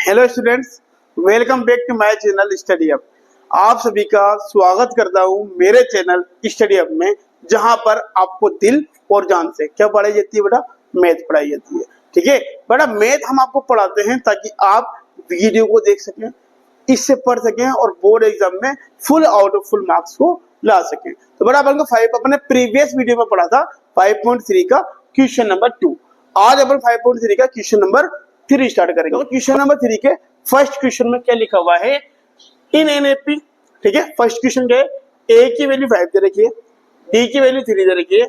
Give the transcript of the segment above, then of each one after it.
Hello students, welcome back to my channel study hub. आप सभी का स्वागत करता हूं मेरे चैनल स्टडी हब में, जहां पर आपको दिल और जान से क्या पढ़ाई जाती है बेटा, मैथ पढ़ाई जाती है। ठीक है बेटा, मैथ हम आपको पढ़ाते हैं ताकि आप वीडियो को देख सकें, इससे पढ़ सकें और बोर्ड एग्जाम में full out of full marks को ला सकें। तो बेटा अपन को अपने प्रीवियस वीडियो में पढ़ा था 5.3 का क्वेश्चन नंबर 2। आज अपन 5.3 का क्वेश्चन नंबर 3 स्टार्ट करेंगे। तो क्वेश्चन नंबर 3 के फर्स्ट क्वेश्चन में क्या लिखा हुआ है, इन एनएपी। ठीक है, फर्स्ट क्वेश्चन क्या है, ए की वैल्यू 5 दे रखी है, डी की वैल्यू 3 दे रखी है,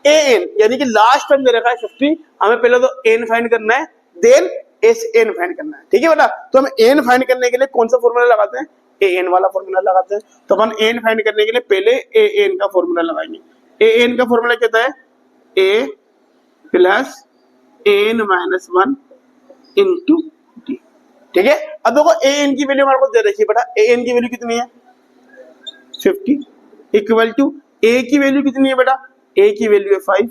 ए एन यानी कि लास्ट टर्म दे रखा है 50। हमें पहले तो एन फाइंड करना है, देन एस एन फाइंड करना है। ठीक है बेटा, तो हम एन फाइंड करने के लिए कौन सा फॉर्मूला लगाते हैं, ए एन वाला फॉर्मूला लगाते हैं। तो अपन एन फाइंड करने के लिए पहले ए एन का फॉर्मूला लगाएंगे। ए एन का फॉर्मूला क्या है, A plus N minus 1 into D. ठीक है, अब देखो ए एन की वैल्यू हमारे को दे रखी है बेटा, ए एन की वैल्यू कितनी है 50 इक्वल टू ए की वैल्यू कितनी है बेटा, ए की वैल्यू है 5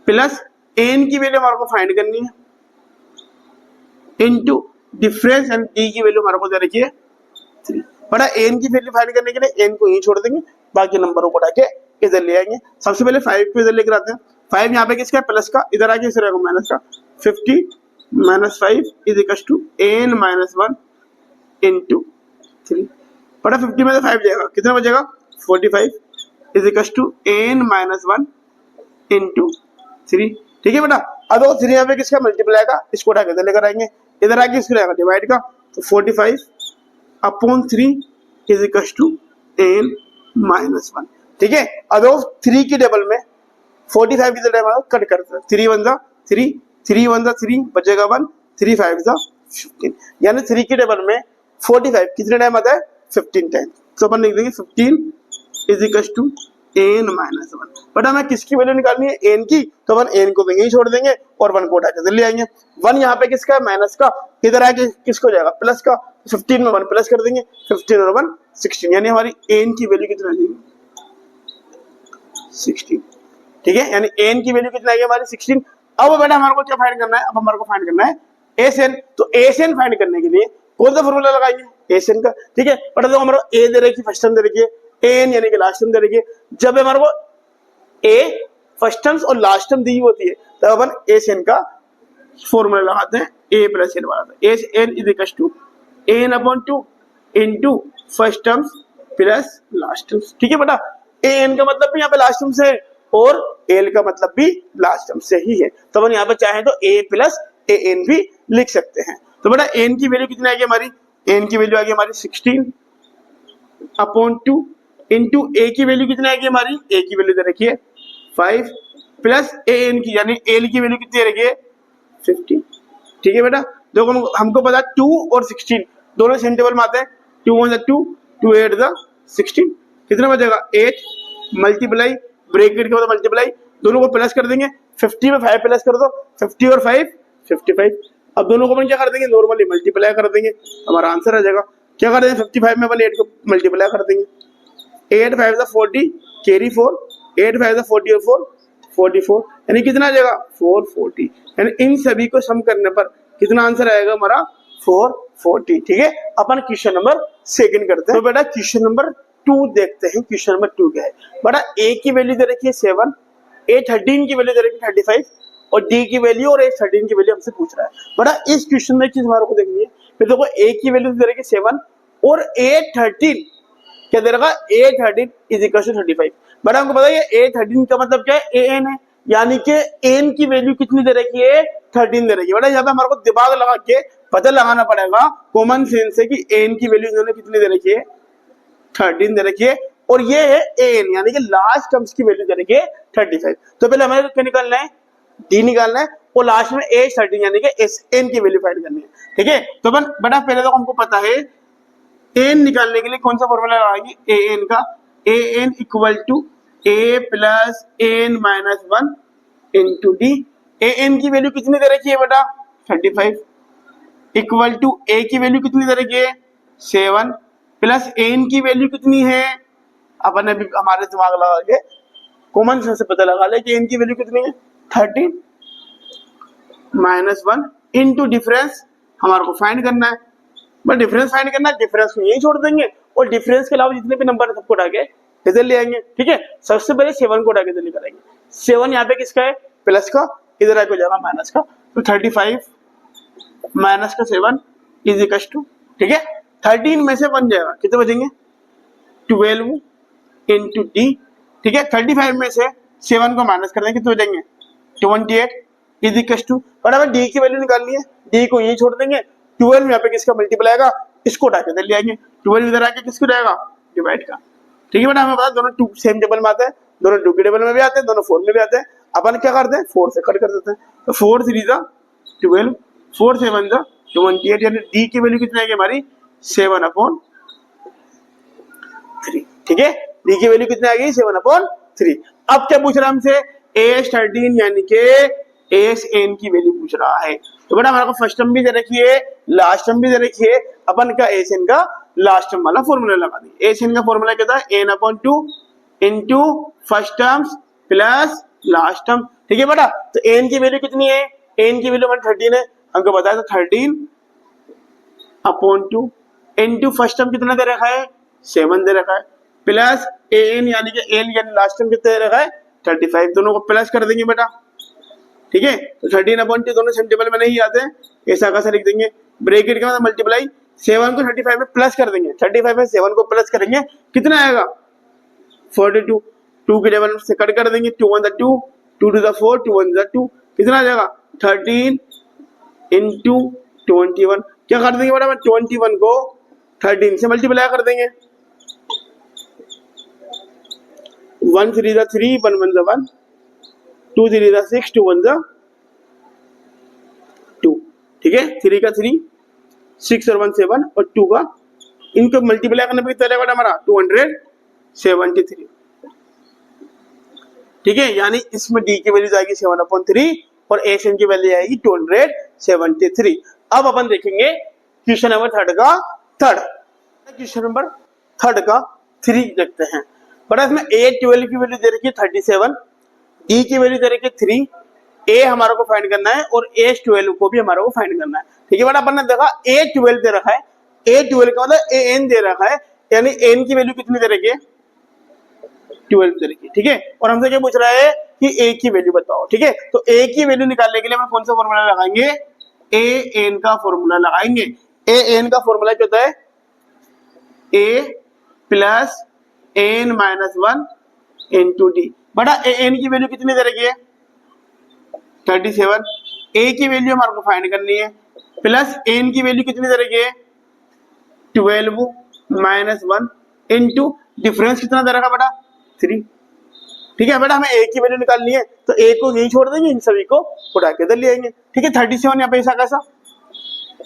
प्लस एन की वैल्यू हमारे को फाइंड करनी है इनटू डिफरेंस एंड डी की वैल्यू हमारे को दे रखी है 3। बेटा एन की वैल्यू फाइंड करने के लिए एन को यहीं छोड़ देंगे, बाकी नंबरों को उठा के इधर ले आएंगे। सबसे पहले 5 को इधर लेकर आते हैं। 5 यहाँ पे किसका प्लस का, इधर आके इस माइनस का। 50 minus 5 is equal to N minus 1 into 3। बड़ा 50 में से 5 जाएगा, कितना बचेगा 45 is equal to N minus 1 into 3। ठीक है बेटा, अब 3 यहाँ पे किसका मल्टीप्लाई का, इसको उठा के इधर लेकर आएंगे, इधर आके इसको लेगा डिवाइड का। तो 45 upon 3 is equal to N minus 1। ठीक है, अब 3 की टेबल में 45 की जगह कट करते हैं, 3 1 3 3 1 3 बचेगा 1, 3 5 15, यानी 3 की टेबल में 45 कितने टाइम आता है 15 टाइम। तो अपन लिख देंगे 15 is equal to N minus 1। But हमें किसकी वैल्यू निकालनी है, एन की, तो अपन एन को वहीं छोड़ देंगे और 1 को उठा के ले आएंगे। 1 यहाँ पे किसका है माइनस का, इधर आके किसको जाएगा प्लस का। 15 में 1 प्लस कर देंगे, 15 और 1 16, यानी हमारी एन की वैल्यू कितना आ जाएगी 16। ठीक है, यानी एन की वैल्यू कितना है हमारी 16। अब बेटा हमारे को क्या फाइंड करना है, अब हमारे को फाइंड करना है एस एन। तो एस एन फाइंड करने के लिए कौन सा फॉर्मूला लगाएंगे, एस एन का। ठीक है, बट तो हमारे ए दे रखी फर्स्ट टर्म दे रखी है, एन यानी कि लास्ट टर्म दे रखी है। जब हमारे को ए फर्स्ट टर्म और लास्ट टर्म दी होती है तब अपन एस एन का फॉर्मूला लगाते हैं, ए प्लस एन वाला। S N is equal to N upon 2 into first terms plus last terms. ठीक है बेटा, ए एन का मतलब भी यहाँ पे लास्ट टर्म से और एल का मतलब भी लास्ट टर्म से ही है। तो अपन यहाँ पे चाहें तो ए प्लस ए एन भी लिख सकते हैं। तो बेटा एन की वैल्यू कितनी आ गई हमारी, एन की वैल्यू आ गई हमारी 16 अपॉन 2 इंटू ए की वैल्यू कितनी आ गई हमारी, ए की वैल्यू दे रखी है 5 प्लस ए एन की यानी एल की वैल्यू कितनी रखी है 50। ठीक है बेटा, देखो हमको पता 2 और 16 दोनों सेम टेबल में आते हैं। 2 1 2 2 8 16, कितना बचेगा 8 मल्टीप्लाई ब्रैकेट के बाद मल्टीप्लाई, दोनों को प्लस कर देंगे। 50 में 5 प्लस कर दो, 50 और 5 55। अब दोनों को अपन क्या कर देंगे, नॉर्मली मल्टीप्लाई कर देंगे, हमारा आंसर आ जाएगा। क्या कर देंगे 55 में अपन 8 को मल्टीप्लाई कर देंगे, 8 5 40 कैरी 4, 8 5 40 और 4 44, यानी कितना आ जाएगा 440। यानी इन सभी को सम करने पर कितना आंसर आएगा हमारा 440। ठीक है, अपन क्वेश्चन नंबर 2 करते हैं। तो बेटा क्वेश्चन नंबर 2 देखते हैं। क्वेश्चन नंबर 2 क्या है बेटा, ए की वैल्यू दे रखी है 7, ए 13 की वैल्यू दे रखी है 35 और डी की वैल्यू और ए 13 की वैल्यू हमसे पूछ रहा है। बेटा इस क्वेश्चन में चीज हमारे को देखनी है, फिर देखो ए की वैल्यू दे रखी है 7 और ए 13 क्या दे रखा, ए 13 इज इक्वल टू 35। बेटा हमको पता है ए 13 का मतलब क्या है, ए एन है, यानी कि एन की वैल्यू कितनी दे रखी है 13 दे रखी है। बेटा यहाँ पे हमारे को दिमाग लगा के पता लगाना पड़ेगा कॉमन सेंस से कि एन की वैल्यू इन्होंने कितनी दे रखी है 13 दे रखी है, और ये है एन यानी कि लास्ट टर्म्स की वैल्यू दे रखी है 35। तो पहले हमें क्या निकालना है, डी निकालना है, और लास्ट में ए 13 यानी कि एस एन की वैल्यू फाइंड करनी है। ठीक है, तो अपन बेटा पहले तो हमको पता है एन निकालने के लिए कौन सा फॉर्मूला लगाएंगे, ए एन का। A N equal to A plus N minus 1 into D. A N की वैल्यू कितनी दे रखी है बेटा 35 इक्वल टू ए की वैल्यू कितनी दे रखी है 7 प्लस एन की वैल्यू कितनी है, अपन ने भी हमारे दिमाग लगा के कॉमन सेंस से पता लगा ले कि एन की वैल्यू कितनी है 13 माइनस 1 इंटू डिफरेंस हमारे को फाइंड करना है, बट डिफरेंस फाइंड करना है, डिफरेंस को यही छोड़ देंगे और डिफरेंस के अलावा जितने भी नंबर है सबको उठा के इधर ले आएंगे। ठीक है, सबसे पहले 7 को उठा के इधर ले करेंगे। 7 यहाँ पे किसका है, प्लस का, इधर आके हो जाएगा माइनस का, तो 35 माइनस का 7 इज इक्वल टू, ठीक है 13 में से बन जाएगा, कितने बचेंगे 12 इंटू डी। ठीक है, 35 में से 7 को माइनस कर देंगे, कितने बचेंगे 28 इज इक्वल टू, बट हमें डी की वैल्यू निकालनी है, डी को यही छोड़ देंगे। 12 यहाँ पे किसका मल्टीप्लाई आएगा, इसको उठा के इधर ले आएंगे, 12 इधर आके किसको जाएगा, डिवाइड का। ठीक है बेटा, हमें पता दोनों 2 सेम टेबल में आते हैं, दोनों 2 के टेबल में भी आते हैं, दोनों 4 में भी आते हैं। अपन क्या करते हैं 4 से कट कर देते हैं, तो 4 3 जा 12, 4 7 जा 28, यानी डी की वैल्यू कितनी आएगी हमारी 7/3। ठीक है, डी की वैल्यू कितनी आ गई 7/3। अब क्या पूछ रहा है हमसे, एस 13 यानी कि एस एन की वैल्यू पूछ रहा है। तो बेटा हमारे को फर्स्ट टर्म भी दे रखी है, लास्ट टर्म भी दे रखी है, अपन का एस एन का लास्ट टर्म वाला फॉर्मूला लगा देंगे। एस एन का फॉर्मूला क्या था, n/2 into first terms plus last term. ठीक है बेटा, तो एन की वैल्यू कितनी है, एन की वैल्यू 13 है, हमको बताया था 13/2 इंटू फर्स्ट टर्म कितना दे रखा है 7 दे रखा है, प्लस एन यानी कि एन यानी लास्ट टर्म कितना दे रखा है 35, दोनों को प्लस कर देंगे बेटा। ठीक है, तो 13/2 दोनों सेम टेबल में नहीं आते हैं, ऐसा कैसा लिख देंगे, ब्रैकेट के मतलब मल्टीप्लाई 7 को 35 में प्लस कर देंगे, 35 में 7 को प्लस करेंगे, कितना आएगा 42, 2 के टेबल से कट कर देंगे, 2 1 2, 2 2 4, 2 1 2, कितना आ जाएगा 13 इंटू 21। क्या कर देंगे बेटा, 21 को 13 से मल्टीप्लाई कर देंगे, 1 3 3, 1 1 1, 2 3 6, 2 1 2। ठीक है, 3 का 3, 6 और 1 7 और 2 का, इनको मल्टीप्लाई करने पे कितना रहेगा हमारा 273। ठीक है, यानी इसमें डी की वैल्यू आएगी 7/3 और एस एन की वैल्यू आएगी 273। अब अपन देखेंगे क्वेश्चन नंबर 3 का क्वेश्चन नंबर 3 का 3 देखते हैं। बड़ा इसमें A12 की वैल्यू दे रखी है 37, डी की वैल्यू दे रखी है 3, ए हमारे को फाइंड करना है और A12 को भी हमारे को फाइंड करना है। ठीक है बेटा, अपन ने देखा A12 दे रखा है, A12 का मतलब एन दे रखा है, यानी एन की वैल्यू कितनी दे रखी है 12 दे रखी है। ठीक है, और हमसे क्या पूछ रहा है कि ए की वैल्यू बताओ। ठीक है, तो ए की वैल्यू निकालने के लिए हम कौन सा फॉर्मूला लगाएंगे, ए एन का फॉर्मूला लगाएंगे। ए एन का फॉर्मूला क्या होता है, A plus N minus 1 into D. बड़ा ए एन की वैल्यू कितनी दे रखी है 37, ए की वैल्यू हमारे को फाइंड करनी है, प्लस एन की वैल्यू कितनी दे रखी है 12 माइनस 1 इंटू डिफरेंस कितना दे रखा बेटा 3। ठीक है बेटा, हमें ए की वैल्यू निकालनी है, तो ए को यही छोड़ देंगे, इन सभी को उठा के इधर ले आएंगे। ठीक है, 37 यहाँ पे ऐसा कैसा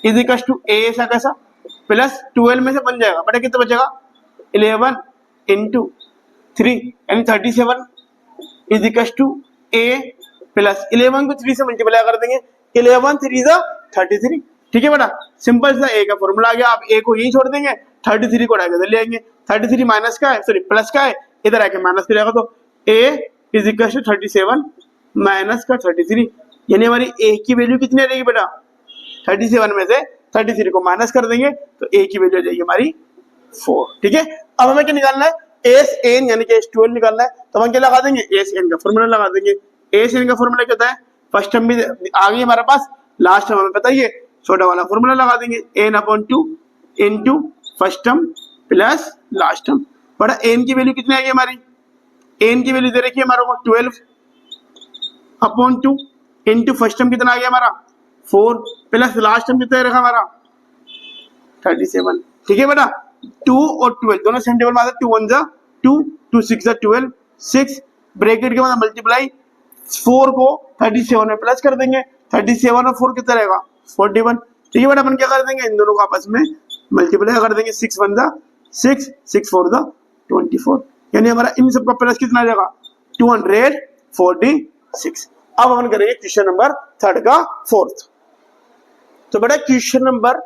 इज इक्वल टू ए ऐसा कैसा, प्लस 12 में से बन जाएगा बेटा, कितना बचेगा 11 इंटू 3, यानी 37 is equal to A plus 11 को 3 से मल्टीप्लाई कर देंगे, 11 3 जा 33। ठीक है बेटा, सिंपल सा ए का फॉर्मूला आ गया। आप ए को यही छोड़ देंगे, 33 को उठा के इधर ले आएंगे, 33 माइनस का है, सॉरी प्लस का है, इधर आके माइनस कर जाएगा, तो ए इज इक्वल टू 37 माइनस का 33, यानी हमारी ए की वैल्यू कितनी रहेगी बेटा 37 में से 33 को माइनस कर देंगे, तो ए की वैल्यू आ जाएगी हमारी 4। ठीक है, अब हमें क्या निकालना है, एस एन यानी कि S12 निकालना है, तो हम क्या लगा देंगे, एस एन का फॉर्मूला लगा देंगे। एस एन का फॉर्मूला क्या होता है, फर्स्ट टर्म भी आ गई हमारे पास, लास्ट टर्म हमें पता ही है, छोटा वाला फॉर्मूला लगा देंगे, n/2 into first term plus last term. बड़ा एन की वैल्यू कितनी आ गई हमारी, एन की वैल्यू दे रखी है हमारे को 12/2 इंटू फर्स्ट टर्म कितना आ गया हमारा 4 प्लस लास्ट टर्म कितना रखा हमारा 37। ठीक है बेटा, 2 और 12 दोनों सेम टेबल में आते हैं, 2 1 जा 2, 2 6 जा 12, 6 ब्रैकेट के बाद मल्टीप्लाई 4 को 37 में प्लस कर देंगे, 37 और 4 कितना रहेगा 41। ठीक है बेटा, अपन क्या कर देंगे, इन दोनों को आपस में मल्टीप्लाई कर देंगे, 6 1 जा 6, 6 4 जा 24, यानी हमारा इन सबका प्लस कितना आ जाएगा 246। अब अपन करेंगे क्वेश्चन नंबर 3 का 4th। तो बेटा क्वेश्चन नंबर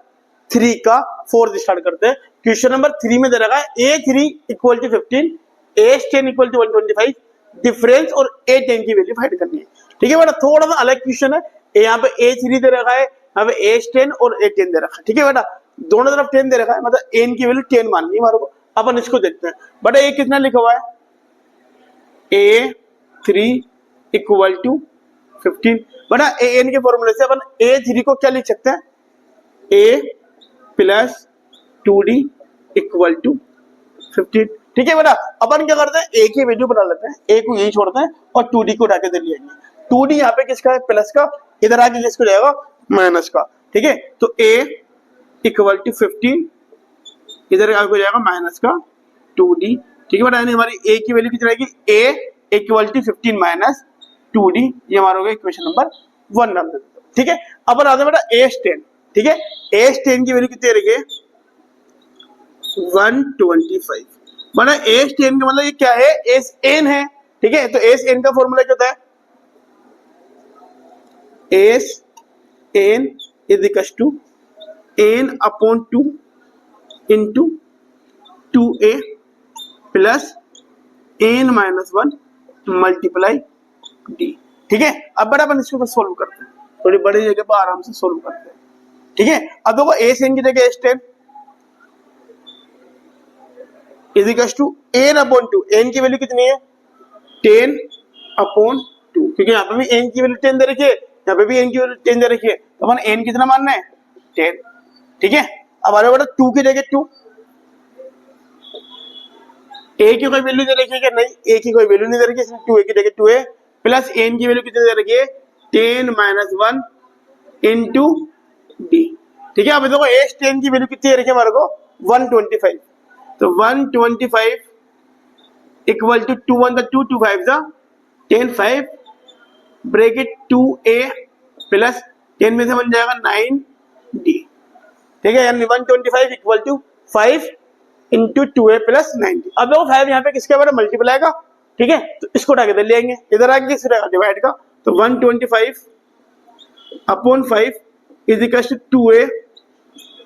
3 का 4th स्टार्ट करते हैं। क्वेश्चन नंबर 3 में दे रखा है A3 equal to 15, A10 equal to 125, difference और A10 की वैल्यू फाइंड करनी है। ठीक है बेटा, थोड़ा सा अलग क्वेश्चन है, यहाँ पे A3 दे रखा है, अब एज 10 और ए 10 दे रखा है, ठीक है बेटा, दोनों तरफ 10 दे रखा है, मतलब एन की वैल्यू 10 माननी है हमारे को। अपन इसको देखते हैं बेटा, ए कितना लिखा हुआ है, A3 इक्वल टू 15। बेटा ए एन के फॉर्मूले से अपन A3 को क्या लिख सकते हैं, A plus 2D equal to 15, ठीक है बेटा। अपन क्या करते हैं, ए की वैल्यू बना लेते हैं, ए को यही छोड़ते हैं और 2D को उठा के दे लिया, 2D यहाँ पे किसका है, प्लस का, इधर आके किसको जाएगा, माइनस का, ठीक है। तो A इक्वल टू 15, इधर आगे हो जाएगा माइनस का 2D, ठीक है बेटा। यानी हमारी A की वैल्यू कितनी आएगी, A equal to 15 minus 2D, ये हमारा होगा इक्वेशन नंबर 1 नाम दे देते हैं, ठीक है। अपन आते हैं बेटा AS10, ठीक है, AS10 की वैल्यू कितनी रहेगी, 125। बेटा AS10 का मतलब ये क्या है, SN है, ठीक है। तो SN का फॉर्मूला क्या होता है, SN is equal to N upon 2 into 2A plus N minus 1 multiply D, ठीक है। अब बेटा अपन इसको सोल्व करते हैं, थोड़ी बड़ी जगह पर आराम से सोल्व करते हैं, ठीक है। अब देखो ASN की जगह AS10 is equal to N upon 2, N की वैल्यू कितनी है, 10 अपॉन 2, क्योंकि यहाँ पे भी N की वैल्यू 10 दे रखी है, यहाँ पे भी N की वैल्यू 10 दे रखी है, तो अपन N कितना मानना है, 10, ठीक है। अब हमारे बेटा 2 की जगह 2, A की कोई वैल्यू दे रखी है क्या, नहीं, A की कोई वैल्यू नहीं दे रखी है, इसलिए 2A की जगह 2A प्लस N की वैल्यू कितनी दे रखी है, 10 माइनस 1 इंटू D, ठीक है। अब देखो AS10 की वैल्यू कितनी दे रखी है हमारे को, 125, तो 125 equal to 2 1 2 2 5 10 5 bracket 2A plus 10 में से बन जाएगा 9D, ठीक है। यानी 125 equal to 5 into 2A plus 9D। अब देखो 5 यहाँ पे किसके बारे मल्टीप्लाई का, ठीक है, तो इसको उठा के दे लेंगे, इधर आके किस रहेगा, डिवाइड का, तो 125 upon 5 is equal to 2A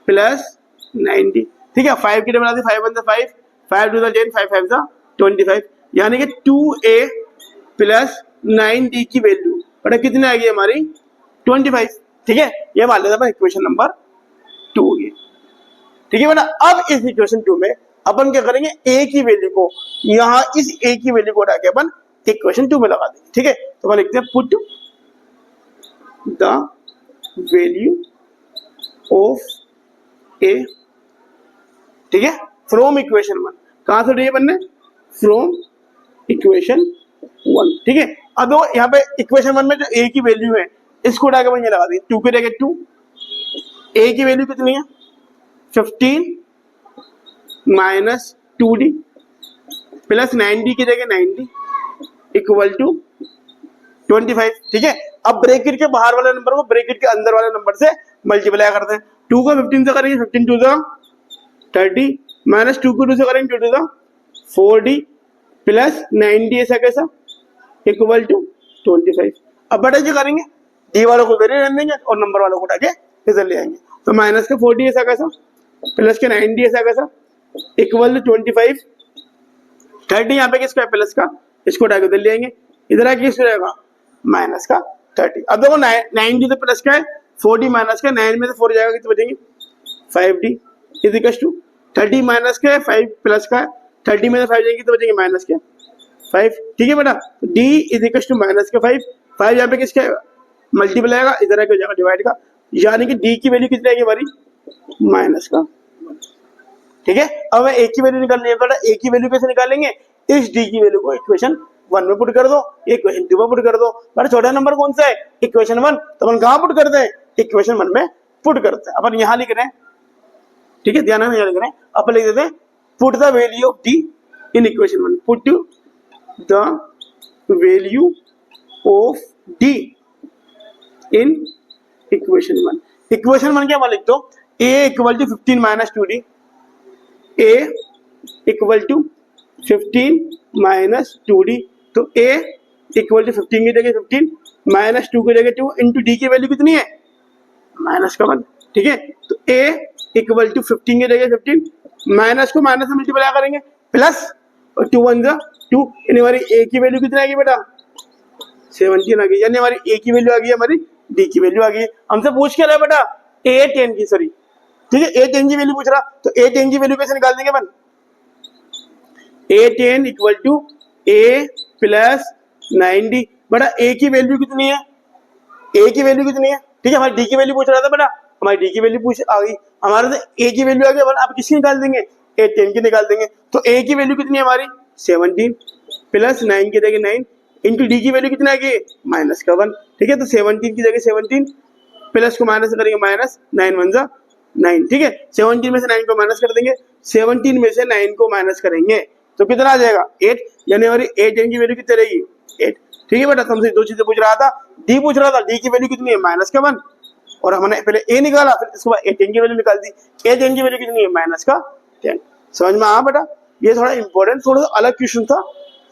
plus 9D, ठीक है। 5 की टेबल आती है, 5 1 5 5 2 10 5 5 25, यानी कि 2A प्लस 9D की वैल्यू बेटा कितनी आ गई हमारी, 25, ठीक है। ये मान लेते हैं इक्वेशन नंबर 2 ये, ठीक है बेटा। अब इस इक्वेशन 2 में अपन क्या करेंगे, A की वैल्यू को यहाँ इस A की वैल्यू को उठा के अपन इक्वेशन 2 में लगा देंगे, ठीक है। तो अपन लिखते हैं put the value of A, ठीक है, फ्रॉम इक्वेशन 1, कहां से उठाइए बनने, फ्रॉम इक्वेशन 1, ठीक है। अब दो यहाँ पे इक्वेशन 1 में जो A की वैल्यू है इसको उठा के अपन ये लगा देंगे, 2 की जगह 2, A की वैल्यू कितनी है, 15 माइनस 2D प्लस 9D की जगह 9D इक्वल टू 25, ठीक है। अब ब्रैकेट के बाहर वाले नंबर को ब्रैकेट के अंदर वाले नंबर से मल्टीप्लाई करते हैं, 2 को 15 से करेंगे 15 2 30 माइनस 2 को 2 से करेंगे 2 2 4D प्लस 9D ऐसा कैसा इक्वल टू 25। अब बेटा जो करेंगे, D वालों को इधर रहने देंगे और नंबर वालों को उठा के इधर ले आएंगे, तो माइनस का 4D ऐसा कैसा प्लस के 9D ऐसा कैसा इक्वल टू 25, 30 यहाँ पे किसका है, प्लस का, इसको उठा के उधर ले आएंगे, इधर आके किसको रहेगा, माइनस का 30। अब देखो 9D तो प्लस का है, 4D माइनस का, 9 में से 4 जाएगा कितने बचेंगे, 5D is equal to 30 minus का 5 प्लस का, 30 में से 5 जाएंगे तो बचेंगे माइनस के 5, ठीक है बेटा। D is equal to minus का 5 यहाँ पे किसका मल्टीप्लाई आएगा, इधर आके हो जाएगा डिवाइड का, यानी कि D की वैल्यू कितनी आएगी हमारी, माइनस का, ठीक है। अब हमें A की वैल्यू निकालनी है बेटा, A की वैल्यू कैसे निकालेंगे, इस D की वैल्यू को इक्वेशन 1 में पुट कर दो, इक्वेशन 2 में पुट कर दो, बड़ा छोटा नंबर कौन सा है, इक्वेशन 1, तो अपन कहाँ पुट करते हैं, इक्वेशन 1 में पुट करते हैं। अपन यहाँ लिख रहे हैं, ठीक है, ध्यान में यहाँ लिख रहे हैं, अपन लिख देते हैं put the value of D in equation 1, put the value of D in equation 1। Equation 1 क्या मान लिख दो, A equal to 15 minus 2D, A equal to 15 minus 2D, तो A इक्वल टू 15 की जगह 15 माइनस 2 की जगह 2 इंटू D की वैल्यू कितनी है, माइनस का 1, ठीक है। तो A इक्वल टू 15 की जगह 15 माइनस को माइनस से मल्टीप्लाई करेंगे प्लस और 2 1 2, यानी हमारी A की वैल्यू कितनी आएगी बेटा, 17 आ गई, यानी हमारी A की वैल्यू आ गई हमारी डी की वैल्यू आ गई। हमसे पूछ क्या रहा है बेटा, ए 10 की, सॉरी ठीक है, ए 10 की वैल्यू पूछ रहा, तो ए 10 की वैल्यू कैसे निकाल देंगे अपन, A 10 equal to A plus 9d। बेटा ए की वैल्यू कितनी है, ए की वैल्यू कितनी है, ठीक है, हमारी डी की वैल्यू पूछ रहा था बेटा, हमारी डी की वैल्यू पूछ आ गई, हमारे से ए की वैल्यू आ गई, अब किसकी निकाल देंगे, ए 10 की निकाल देंगे। तो ए की वैल्यू कितनी है हमारी 17 प्लस 9 की जगह 9 इंटू डी की वैल्यू कितना आ गई माइनस का 1, ठीक है, तो 17 की जगह 17 प्लस को माइनस करेंगे माइनस 9 1 जा 9, ठीक है, 17 में से 9 को माइनस कर देंगे, 17 में से 9 को माइनस करेंगे तो कितना आ जाएगा 8, यानी हमारी ए 10 की वैल्यू कितनी रहेगी 8, ठीक है बेटा। तुमसे दो चीजें पूछ रहा था, डी पूछ रहा था, डी की वैल्यू कितनी है माइनस का 1, और हमने पहले ए निकाला, फिर इसके बाद ए 10 की वैल्यू निकाल दी, ए 10 की वैल्यू कितनी है माइनस का 10। समझ में आया बेटा, ये थोड़ा इंपॉर्टेंट, थोड़ा सा अलग क्वेश्चन था,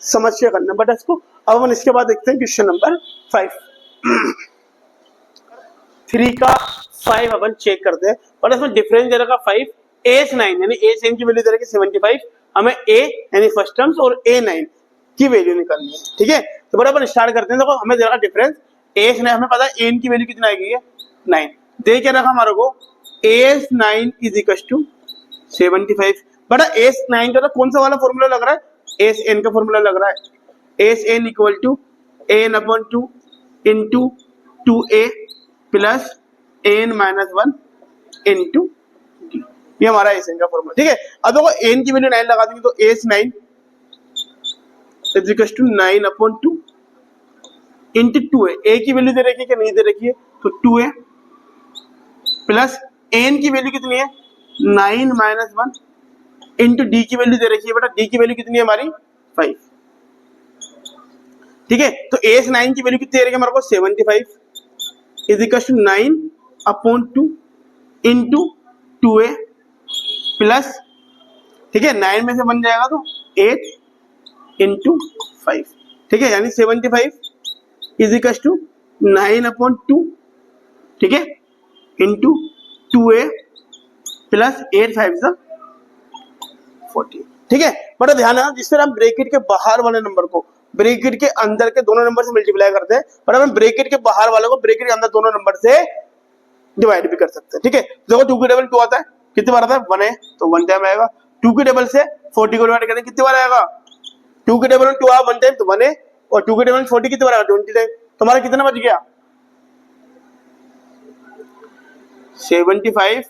समझ के करना बेटा इसको। अब हम इसके बाद देखते हैं क्वेश्चन नंबर 5 3 का 5 अपन चेक करते हैं, और इसमें डिफरेंस दे रखा 5 A9 यानी A9 की वैल्यू दे रखी 75, हमें A यानी फर्स्ट टर्म्स और A9 की वैल्यू निकालनी है, ठीक है। तो बड़ा अपन स्टार्ट करते हैं, देखो हमें दे रखा डिफरेंस A9, हमें पता है A की वैल्यू कितना आएगी 9, दे के रखा हमारे को A9 इज इक्वल टू 75। बड़ा A9 का तो कौन सा वाला फॉर्मूला लग रहा है, AN का फॉर्मूला लग रहा है, AN equal to AN/2 into 2A plus AN minus 1 into D, ये हमारा AN का फॉर्मूला, ठीक है। अब देखो AN की वैल्यू 9 लगा देंगे तो AS9 is equal to 9/2 into 2A, A की वैल्यू दे रखी है कि नहीं दे रखी है, तो 2A प्लस AN की वैल्यू कितनी है 9 माइनस 1 इंटू डी की वैल्यू दे रखी है, बेटा डी की वैल्यू कितनी है हमारी 5, ठीक है। तो AS9 की वैल्यू कितनी दे रखी है हमारे को 75 is equal to 9/2 into 2A plus, ठीक है, 9 में से बन जाएगा तो 8 इंटू 5, ठीक है, यानी 75 इज इक्वल टू 9/2, ठीक है, इंटू 2A प्लस 8 5 40, ठीक है। बड़ा ध्यान है, जिस तरह हम ब्रैकेट के बाहर वाले नंबर को ब्रैकेट के अंदर के दोनों नंबर से मल्टीप्लाई करते हैं, पर हम ब्रैकेट के बाहर वाले को ब्रैकेट के अंदर दोनों नंबर से डिवाइड भी कर सकते हैं, ठीक है। देखो 2 की डबल 2 आता है, कितनी बार आता है 1 है तो 1 टाइम आएगा, 2 की डबल से 40 को डिवाइड करें कितनी बार आएगा, 2 की डबल 2 आया 1 टाइम तो 1 है, और 2 की डबल 40 कितनी बार आएगा 20 टाइम, तुम्हारा कितना बच गया 75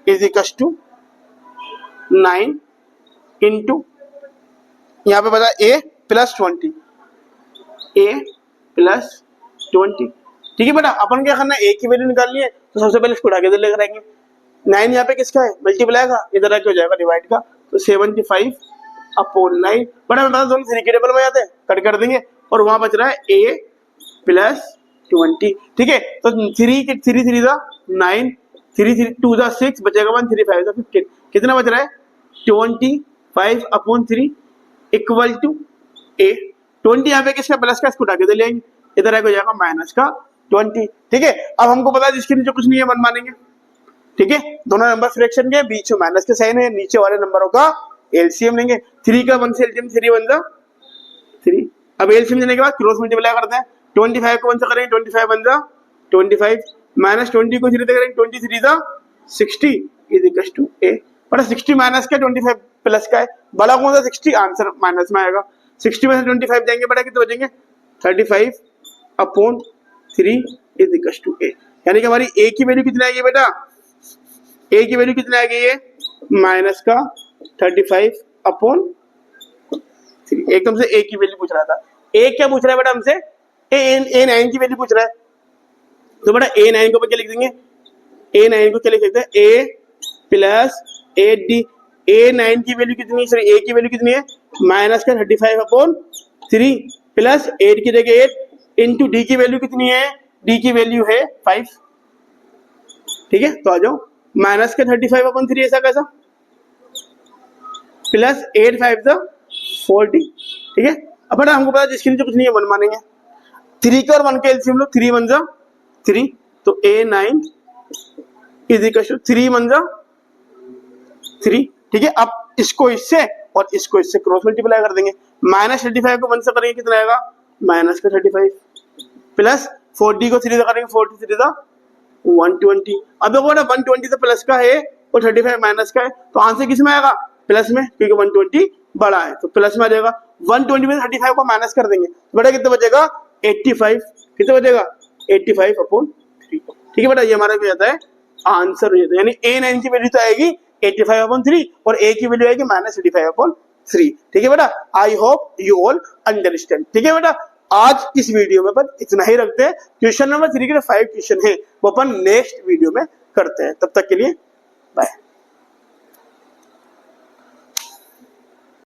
इज इक्वल टू 9 इंटू यहाँ पे बता A प्लस 20, A प्लस 20, ठीक है बेटा। अपन क्या करना है, A की वैल्यू निकालनी है, तो सबसे पहले इसको उठा के इधर लेकर आएंगे, 9 यहाँ पे किसका है मल्टीप्लाई का, इधर आके हो जाएगा डिवाइड का, तो 75/9, बड़ा बता दोनों 3 के टेबल में जाते हैं, कट कर देंगे, और वहां बच रहा है A प्लस 20, ठीक है। तो 3 3 9 3 2 6 बचेगा 1 3 5 15, कितना बच रहा है 25/3 इक्वल टू A, 20 यहाँ पे किसका प्लस का, इसको उठा के दे लेंगे, इधर आके हो जाएगा माइनस का 20, ठीक है। अब हमको पता है जिसके नीचे कुछ नहीं है 1 मानेंगे, ठीक है, दोनों नंबर फ्रैक्शन के बीच में माइनस के साइन है, नीचे वाले नंबरों का एलसीएम लेंगे, 3 का 1 से एलसीएम 3 1 जा 3, अब एलसीएम लेने के बाद क्रॉस मल्टीप्लाई करते हैं, 25 को 1 से करेंगे 25 1 जा 25 माइनस 20 को 3 से करेंगे 23 जा 60 इज इक्वल टू A, बड़ा 60 माइनस का 25 प्लस का है, बड़ा कौन सा 60, आंसर माइनस में आएगा, 60 में से 25 देंगे बेटा कितने बचेंगे 35/3 इज इक्वल टू A, यानी कि हमारी A की वैल्यू कितनी आएगी बेटा, A की वैल्यू कितनी आएगी ये माइनस का 35/3, एकदम से A की वैल्यू पूछ रहा था, A क्या पूछ रहा है बेटा हमसे, A9 की वैल्यू पूछ रहा है, तो बेटा A9 को क्या लिख देंगे, A9 को क्या लिख सकते हैं A प्लस 8D, A9 की वैल्यू कितनी, सॉरी A की वैल्यू कितनी है माइनस का 35/3 प्लस 8 की जगह 8 इंटू D की वैल्यू कितनी है, D की वैल्यू है 5, ठीक है। तो आ जाओ माइनस का 35/3 ऐसा कैसा, प्लस 8 5 40, ठीक है। अब बेटा हमको पता जिसके नीचे कुछ नहीं है 1 मानेंगे, 3 का और 1 का एलसीएम लो, 3 1 3, तो A9 इज इक्वल टू 3 1 3, ठीक है। अब इसको इससे और इसको इससे क्रॉस मल्टीप्लाई कर देंगे, माइनस 35 को 1 से करेंगे कितना आएगा माइनस का 35 प्लस 40 को 3 से करेंगे 40 3 था 120। अब देखो ना 120 तो प्लस का है और 35 माइनस का है, तो आंसर किस में आएगा? प्लस में, क्योंकि 120 बड़ा है तो प्लस में आ जाएगा। 120 में 35 को माइनस कर देंगे तो बेटा कितना बचेगा? 85। कितना बचेगा? 85/3। ठीक है बेटा, ये हमारा क्या जाता है आंसर हो जाता है। यानी A9 की वैल्यू तो आएगी 85/3 और A की वैल्यू आएगी -85/3। ठीक है बेटा, I hope you all understand. ठीक है बेटा, आज इस वीडियो में बस इतना ही रखते हैं। क्वेश्चन नंबर 3 के 5 क्वेश्चन है वो अपन नेक्स्ट वीडियो में करते हैं। तब तक के लिए बाय।